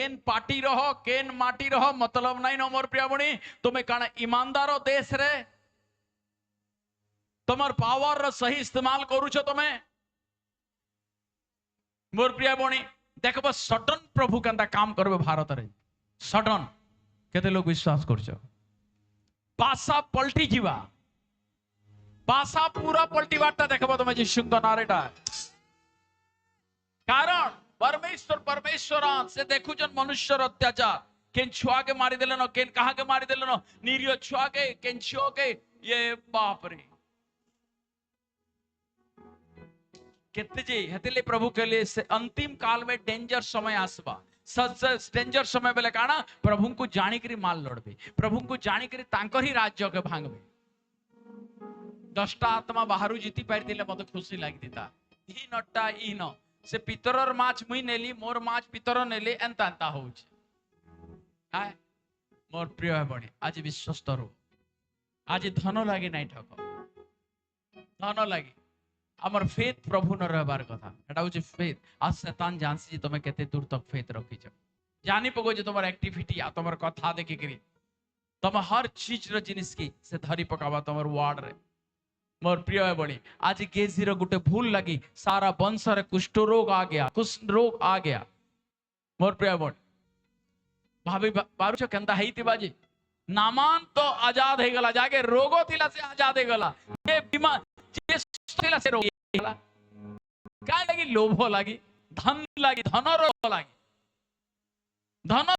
केन party रहो केन माटी रहो मतलब नहीं नो मोर प्रिय बणी तुम्हें कण ईमानदारो देश रे तुम्हार पावर रो सही इस्तेमाल करूछ तुम्हें मोर प्रिय बणी देखबो सडन प्रभु केंता काम करबे भारत रे सडन केते लोग विश्वास करछ भाषा पलटी जीवा भाषा पूरा पलटी बाटा देखबो तुम्हें यीशु नारेटा कारण परमेश्वर परमेश्वर से देखुचन मनुष्य अत्याचार केन छुआ के मारी देलन केन कहा के मारी देलन निरीह छुआ के केन छुआ के ये बाप रे केते जे हेतेले प्रभु के लिए से अंतिम काल में डेंजर समय आसबा सच डेंजर समय बेले काना प्रभु को जानी करी माल लड़बे प्रभु को जानी करी तांकर ही राज्य के भांगबे 10टा आत्मा बाहरु जीती पारि दिले मते खुशी लाग दिता ई नटा ई न से पितरर माछ मुई नेली मोर माछ पितर नेली एंता एंता होउछ हाय मोर प्रिय बणी आज विश्वस्त रो आज धन लागे नहीं ठक धन लागे हमर फेथ प्रभु न रहबार कथा एटा होछ फेथ आज शैतान जानसी जे तमे केते दूर तक फेथ रखिछ जानि पगो जे तमर एक्टिविटी आ तमर कथा देखि करी तम हर चीज रो जिनिस की से धरी पकावा तमर वार्ड रे मोर प्रिय बणी आज गेजी रो गुटे भूल लगी सारा वंश रे कुष्ठ रोग आ गया मोर प्रिय बणी भाभी पारुछ केंता हेइतिबा जे नामान तो आजाद हे गला जाके रोगो थिला से आजाद हे गला ये बीमार जे थिला से रोग गला काय लगी लोभ लगी धन रोग लगी धन